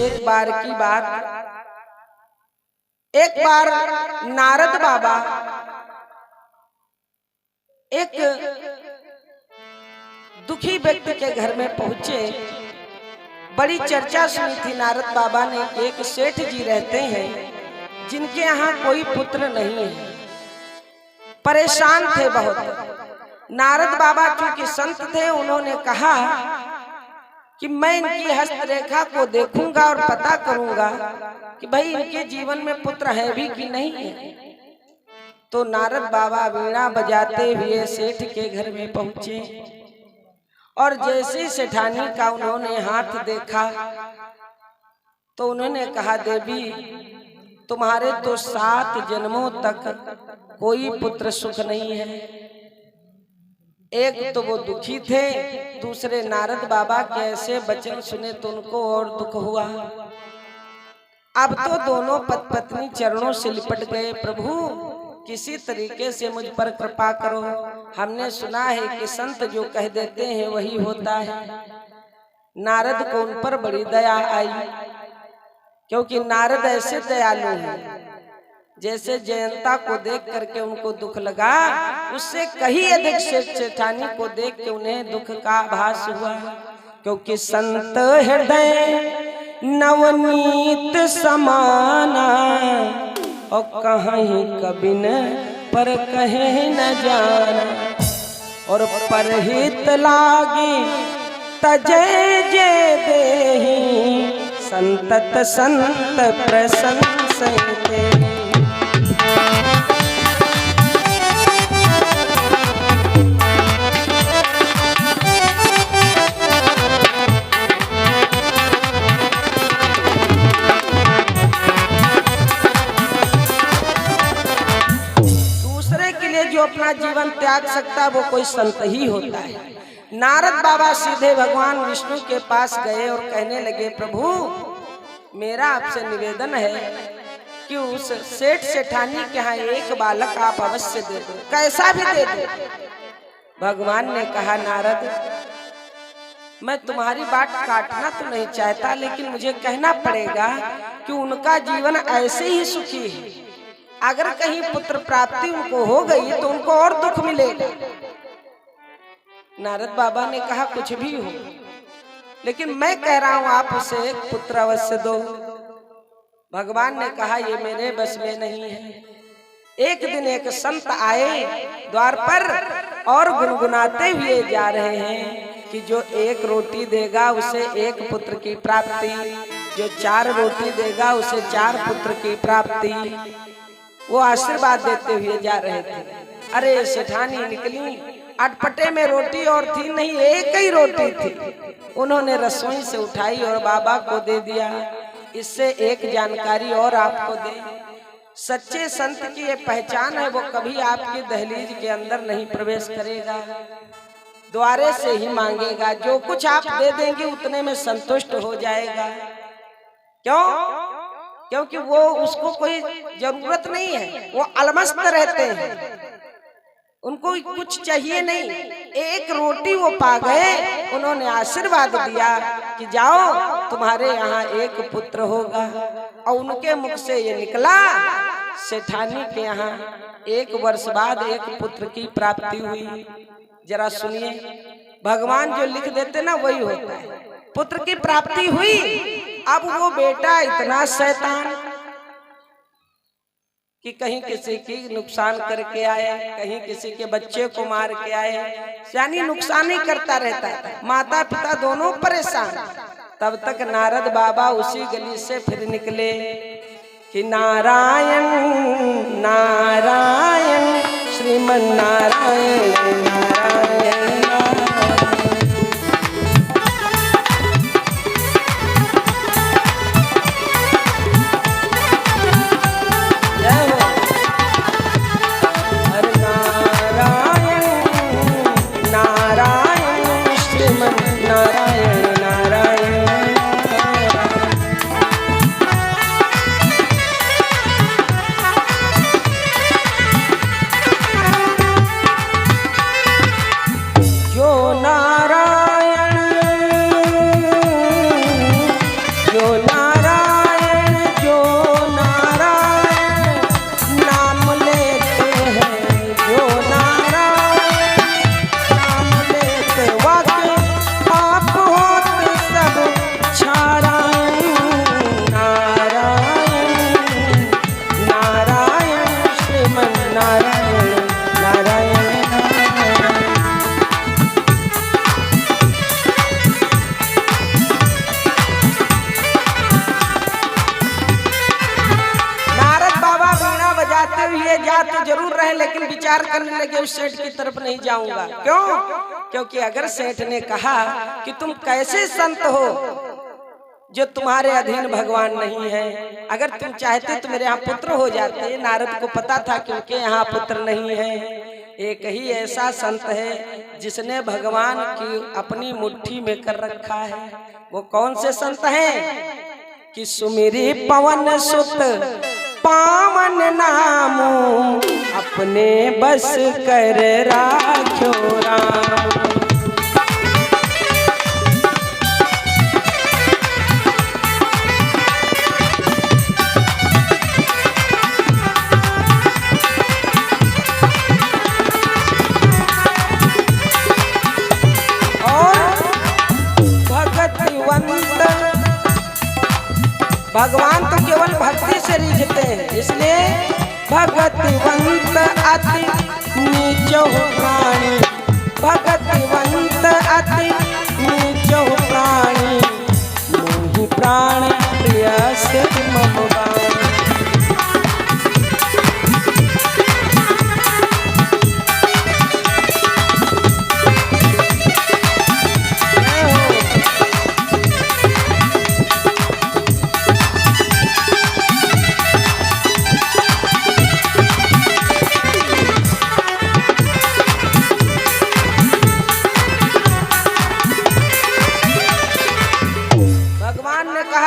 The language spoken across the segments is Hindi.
एक बार की बात, एक बार नारद बाबा एक दुखी व्यक्ति के घर में पहुंचे। बड़ी चर्चा सुनी थी नारद बाबा ने। एक सेठ जी रहते हैं जिनके यहाँ कोई पुत्र नहीं है, परेशान थे बहुत। नारद बाबा क्योंकि संत थे, उन्होंने कहा कि मैं इनकी हस्तरेखा को देखूंगा और पता करूंगा कि भाई इनके जीवन में पुत्र है भी कि नहीं है। तो नारद बाबा वीणा बजाते हुए सेठ के घर में पहुंचे और जैसे सेठानी का उन्होंने हाथ देखा तो उन्होंने कहा, देवी तुम्हारे तो 7 जन्मों तक कोई पुत्र सुख नहीं है। एक तो वो दुखी थे, दूसरे नारद बाबा के ऐसे वचन सुने तो उनको और दुख हुआ। अब तो दोनों पत्नी चरणों से लिपट गए, प्रभु किसी तरीके से मुझ पर कृपा करो। हमने सुना है कि संत जो कह देते हैं वही होता है। नारद को उन पर बड़ी दया आई, क्योंकि नारद ऐसे दयालु हैं, जैसे जयंता को देख करके उनको दुख लगा, उससे कहीं अधिक सेठानी को देख के उन्हें दुख का आभास हुआ। क्योंकि संत हृदय नवनीत समाना और कहीं कभी न पर कहे न जाना, और परहित लागी तजय जय देहि संतत संत प्रशंसते। जो अपना जीवन त्याग सकता है वो कोई संत ही होता है। नारद बाबा सीधे भगवान विष्णु के पास गए और कहने लगे, प्रभु मेरा आपसे निवेदन है कि उस सेठ सेठानी के यहाँ एक बालक आप अवश्य दे दो, कैसा भी दे दो। भगवान ने कहा, नारद मैं तुम्हारी बात काटना तो नहीं चाहता, लेकिन मुझे कहना पड़ेगा कि उनका जीवन ऐसे ही सुखी है। अगर कहीं पुत्र प्राप्ति उनको हो गई तो उनको और दुख मिलेगा। नारद बाबा ने कहा, कुछ भी हो, लेकिन मैं कह रहा हूं आप उसे एक पुत्र अवश्य दो। भगवान ने कहा, ये मेरे बस में नहीं है। एक दिन एक संत आए द्वार पर और गुनगुनाते हुए जा रहे हैं कि जो 1 रोटी देगा उसे 1 पुत्र की प्राप्ति, जो 4 रोटी देगा उसे 4 पुत्र की प्राप्ति। वो आशीर्वाद देते हुए जा रहे थे। अरे सेठानी निकली, अटपटे में रोटी और थी नहीं, एक ही रोटी थी। उन्होंने रसोई से उठाई और बाबा को दे दिया। इससे एक जानकारी और आपको दे, सच्चे संत की ये पहचान है, वो कभी आपकी दहलीज के अंदर नहीं प्रवेश करेगा, द्वारे से ही मांगेगा। जो कुछ आप दे देंगे उतने में संतुष्ट हो जाएगा। क्यों? क्योंकि वो उसको कोई जरूरत नहीं है, वो अलमस्त रहते हैं, उनको कुछ चाहिए नहीं। 1 रोटी वो पा गए, उन्होंने आशीर्वाद दिया कि जाओ तुम्हारे यहाँ 1 पुत्र होगा। और उनके मुख से ये निकला, सेठानी के यहाँ 1 वर्ष बाद 1 पुत्र की प्राप्ति हुई। जरा सुनिए, भगवान जो लिख देते ना वही होता है। पुत्र की प्राप्ति हुई। अब वो बेटा इतना शैतान कि कहीं किसी की नुकसान करके आए, कहीं किसी के बच्चे को मार के आए, यानी नुकसान ही करता रहता है। माता पिता दोनों परेशान। तब तक नारद बाबा उसी गली से फिर निकले कि नारायण नारायण श्रीमन नारायण नारायण। लिए जा तो जरूर रहे, लेकिन विचार करने लगे उस सेठ की तरफ नहीं जाऊंगा। क्यों? क्योंकि अगर सेठ ने कहा कि तुम कैसे संत हो जो तुम्हारे अधीन भगवान नहीं है, अगर तुम चाहते तो मेरे यहाँ पुत्र हो जाते। नारद को पता था कि उनके यहाँ पुत्र नहीं है। एक ही ऐसा संत है जिसने भगवान की अपनी मुट्ठी में कर रखा है। वो कौन से संत हैं? कि सुमिरी पवन सुत पावन नामो, अपने बस कर राख्यो राम। भगवान तो केवल भक्ति से रिझते हैं, इसलिए भगतिवंत अति नीचो प्राणी, भगतिवंत अति नीचो प्राणी, मोहि प्राण प्रियस्य मम वाणी।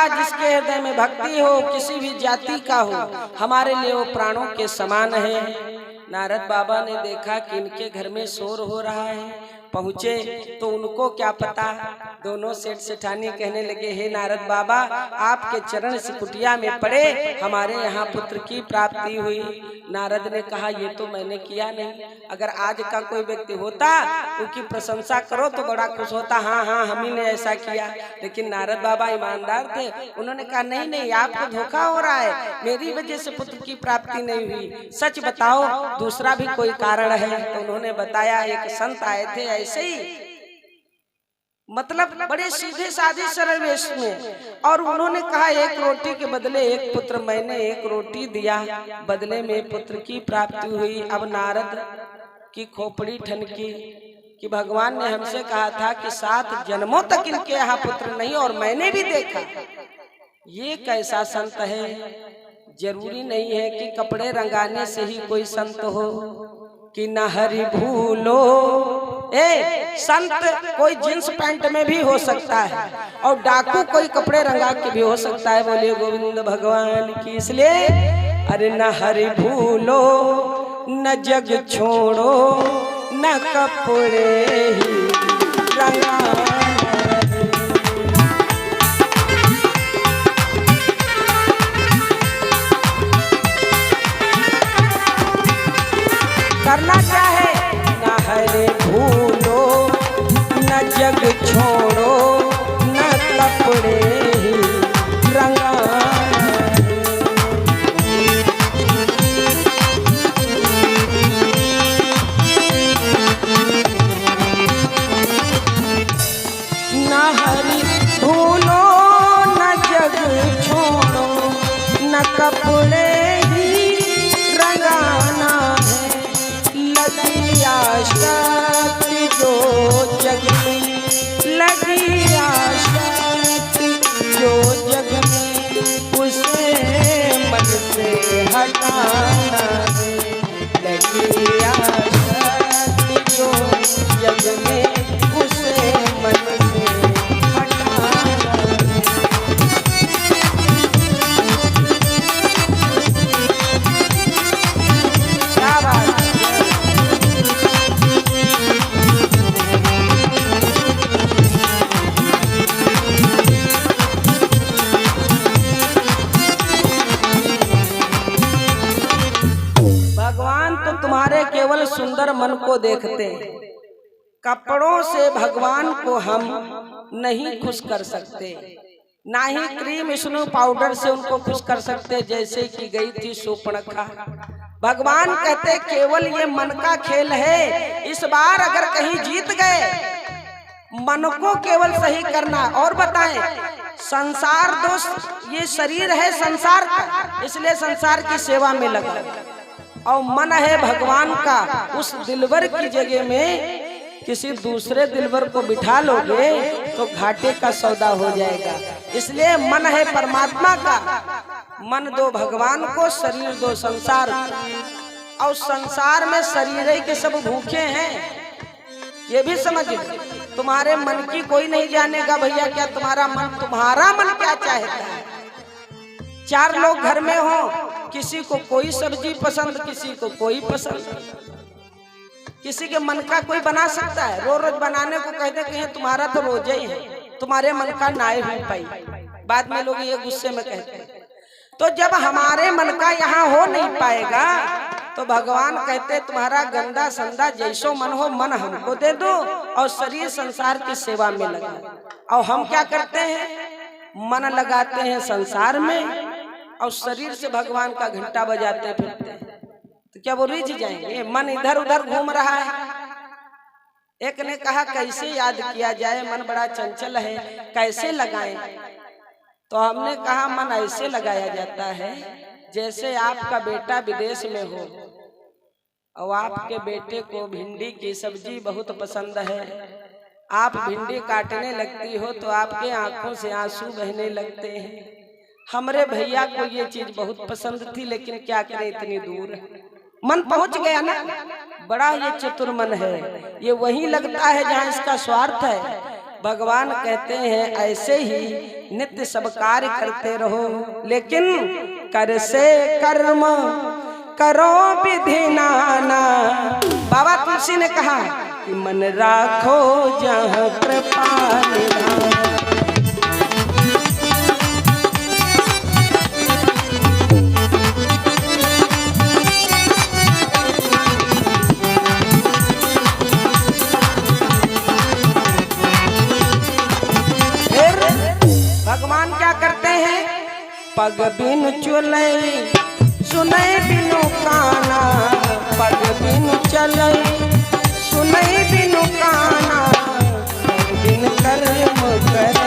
जिसके हृदय में भक्ति हो, किसी भी जाति का हो, हमारे लिए वो प्राणों के समान है। नारद बाबा ने देखा कि इनके घर में शोर हो रहा है। पहुंचे तो उनको क्या पता, दोनों सेठ सेठानी कहने लगे, हे नारद बाबा, आपके चरण से कुटिया में पड़े हमारे यहाँ पुत्र की प्राप्ति हुई। नारद ने कहा, ये तो मैंने किया नहीं। अगर आज का कोई व्यक्ति होता उनकी प्रशंसा करो तो बड़ा खुश होता, हाँ हाँ हम ही ने ऐसा किया। लेकिन नारद बाबा ईमानदार थे, उन्होंने कहा नहीं नहीं, आपको धोखा हो रहा है, मेरी वजह से पुत्र की प्राप्ति नहीं हुई, सच बताओ दूसरा भी कोई कारण है। तो उन्होंने बताया, एक संत आए थे ऐसे ही, मतलब बड़े सीधे साधे सरल वेश में, और उन्होंने कहा एक रोटी के बदले एक पुत्र, मैंने एक रोटी दिया, बदले में पुत्र की प्राप्ति हुई। अब नारद की खोपड़ी ठनकी कि भगवान ने हमसे कहा था कि 7 जन्मों तक इनके यहाँ पुत्र नहीं, और मैंने भी देखा। ये कैसा संत है? जरूरी नहीं है कि कपड़े रंगाने से ही कोई संत हो, कि न हरि भूलो। संत कोई जींस पैंट में भी हो सकता है, और डाकू कोई कपड़े रंगा के भी हो सकता है। बोलिए गोविंद भगवान की। इसलिए अरे न हरि भूलो, न जग छोड़ो, न कपड़े ही रंगा। करना क्या है? न हरे भूलो, न जग छोड़ो, न कपड़े ही रंगाना। न हरि भूलो, न जग छोड़ो, न कपड़े ही रंगाना है। लगी आशक्ति जो जग में, लगी आशक्ति जो जग में, उसे मन से हटाना है। लगी आशक्ति जो जग में, उसे मन से हटाना है। क्या बात है? भगवान तो तुम्हारे केवल सुंदर मन को देखते हैं। कपड़ों से भगवान को हम नहीं खुश कर सकते, ना ही क्रीम स्नो पाउडर से उनको खुश कर सकते, जैसे कि गई थी शूर्पणखा। भगवान कहते केवल ये मन का खेल है। इस बार अगर कहीं जीत गए, मन को केवल सही करना। और बताएं, संसार दोष ये शरीर है संसार का, इसलिए संसार की सेवा में लगा। और मन है भगवान का, उस दिलवर की जगह में किसी दूसरे दिलवर को बिठा लोगे तो घाटे का सौदा हो जाएगा। इसलिए मन है परमात्मा का, मन दो भगवान को, शरीर दो संसार को। और संसार में शरीर ही के सब भूखे हैं, ये भी समझ लो। तुम्हारे मन की कोई नहीं जानेगा भैया क्या तुम्हारा मन क्या चाहता है। 4 लोग घर में हो, किसी को कोई सब्जी पसंद, किसी को कोई पसंद। किसी के मन का कोई बना सकता है? रोज बनाने को कहते कहें तुम्हारा तो रोज ही है, तुम्हारे मन का ना ही हो पाई। बाद में लोग ये गुस्से में कहते हैं। तो जब हमारे मन का यहाँ हो नहीं पाएगा तो भगवान कहते तुम्हारा गंदा संदा जैसो मन हो, मन हमको दे दो और शरीर संसार की सेवा में लगा। और हम क्या करते हैं? मन लगाते हैं संसार में और शरीर से भगवान का घंटा बजाते फिरते हैं। तो क्या वो रिझ जाएंगे? मन इधर उधर घूम रहा है। एक ने कहा कैसे याद किया जाए, मन बड़ा चंचल है, कैसे लगाएं? तो हमने कहा मन ऐसे लगाया जाता है जैसे आपका बेटा विदेश में हो और आपके बेटे को भिंडी की सब्जी बहुत पसंद है। आप भिंडी काटने लगती हो तो आपके आंखों से आंसू बहने लगते हैं। हमरे भैया को ये चीज बहुत पसंद थी, लेकिन क्या करें इतनी दूर मन पहुंच गया ना। बड़ा ये चतुर मन है, ये वहीं लगता है जहाँ इसका स्वार्थ है। भगवान कहते हैं ऐसे ही नित्य सब कार्य करते रहो, लेकिन कर से कर्म करो विधि नाना। बाबा तुलसी ने कहा कि मन राखो जहाँ कृपा निधान। भगवान क्या करते हैं? पग बिनु चलई सुनई बिनु काना, पग बिनु चलई सुनई बिनु काना, पग बिनु कर्म करे।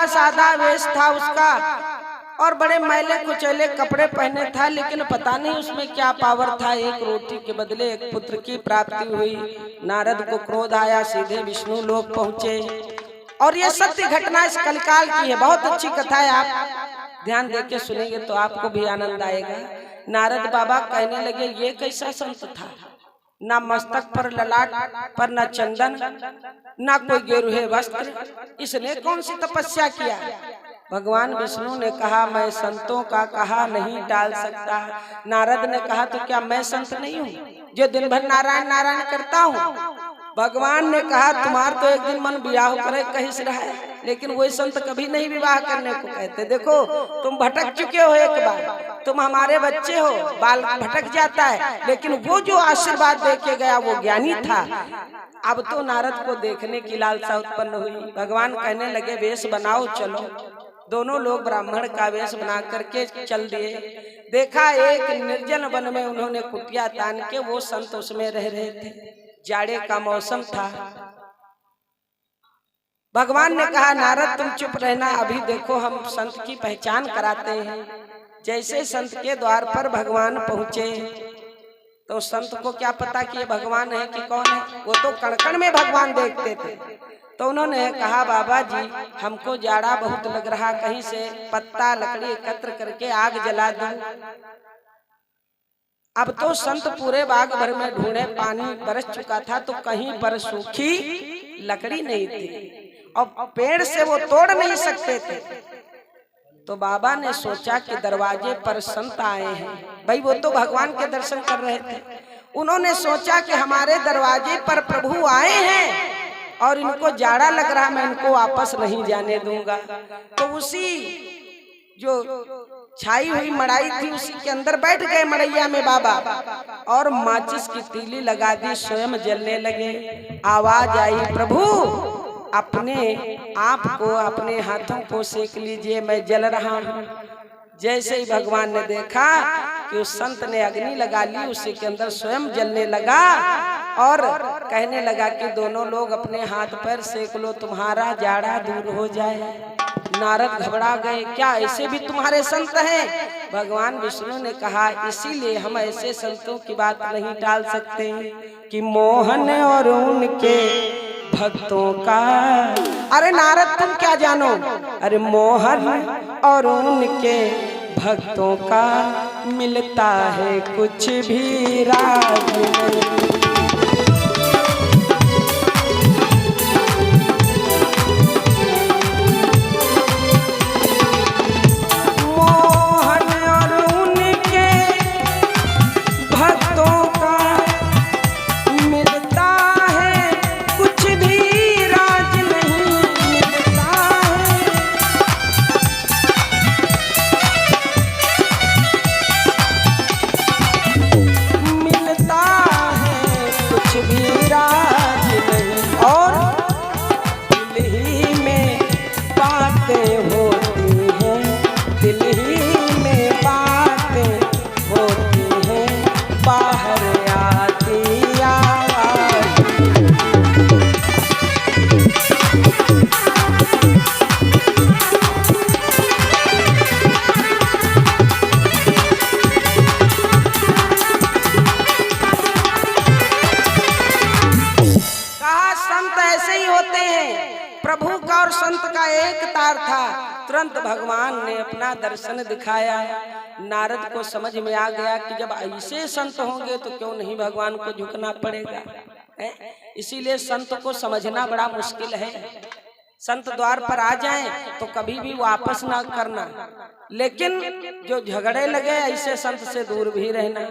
सादा वेश था उसका और बड़े मैले कुचैले कपड़े पहने था, लेकिन पता नहीं उसमें क्या पावर था। एक रोटी के बदले एक पुत्र की प्राप्ति हुई। नारद को क्रोध आया, सीधे विष्णु लोक पहुंचे। और ये सत्य घटना इस कलिकाल की है। बहुत अच्छी कथा है, आप ध्यान देके सुनेंगे तो आपको भी आनंद आएगा। नारद बाबा कहने लगे ये कैसा संत था, ना मस्तक पर ललाट पर न चंदन, ना कोई गेरुहे वस्त्र, इसने कौन सी तपस्या किया? भगवान विष्णु ने कहा मैं संतों का कहा नहीं टाल सकता। नारद ने कहा तो क्या मैं संत नहीं हूँ जो दिन भर नारायण नारायण करता हूँ? भगवान ने कहा तुम्हारा तो एक दिन मन विवाह करे कहीं से रहा है, लेकिन वही संत कभी नहीं विवाह करने को कहते। देखो तुम भटक चुके हो, एक बार तुम हमारे बच्चे हो, बाल भटक जाता है, लेकिन वो जो आशीर्वाद दे के गया वो ज्ञानी था। अब तो नारद को देखने की लालसा उत्पन्न हुई। भगवान कहने लगे वेश बनाओ चलो। दोनों लोग ब्राह्मण का वेश बना करके चल दिए। देखा एक निर्जन वन में उन्होंने कुटिया तान के, वो संत उसमें रह रहे थे। जाड़े का मौसम था। भगवान ने कहा नारद तुम चुप रहना, अभी देखो हम संत की पहचान कराते हैं। जैसे संत के द्वार पर भगवान पहुंचे तो संत को क्या पता कि ये भगवान है कि कौन है, वो तो कण-कण में भगवान देखते थे। तो उन्होंने कहा बाबा जी हमको जाड़ा बहुत लग रहा, कहीं से पत्ता लकड़ी एकत्र करके आग जला दूं। अब तो संत पूरे बाग भर में ढूंढे, पानी बरस चुका था तो कहीं पर सूखी लकड़ी नहीं थी और पेड़ से वो तोड़ नहीं सकते थे। तो बाबा ने सोचा कि दरवाजे पर संत आए हैं, भाई वो तो भगवान के दर्शन कर रहे थे। उन्होंने सोचा कि हमारे दरवाजे पर प्रभु आए हैं और इनको जाड़ा लग रहा, मैं इनको वापस नहीं जाने दूंगा। तो उसी जो छाई हुई मड़ाई थी उसी के अंदर बैठ गए मड़ैया में बाबा, और माचिस की तीली लगा दी, स्वयं जलने लगे। आवाज आई, प्रभु अपने आप को अपने हाथों को सेक लीजिए, मैं जल रहा हूँ। जैसे ही भगवान ने देखा कि उस संत ने अग्नि लगा ली, उसी के अंदर स्वयं जलने लगा और कहने लगा कि दोनों लोग अपने हाथ पैर सेक लो, तुम्हारा जाड़ा दूर हो जाए। नारद घबरा गए, क्या ऐसे भी तुम्हारे संत हैं? भगवान विष्णु ने कहा, इसीलिए हम ऐसे संतों की बात नहीं टाल सकते कि मोहन और उनके भक्तों का। अरे नारद तुम क्या जानो, अरे मोहन और उनके भक्तों का मिलता है कुछ भी राज नहीं। प्रभु का और संत का एक तार था। तुरंत भगवान ने अपना दर्शन दिखाया। नारद को समझ में आ गया कि जब ऐसे संत होंगे तो क्यों नहीं भगवान को झुकना पड़ेगा। इसीलिए संत को समझना बड़ा मुश्किल है। संत द्वार पर आ जाएं तो कभी भी वापस ना करना, लेकिन जो झगड़े लगे ऐसे संत से दूर भी रहना।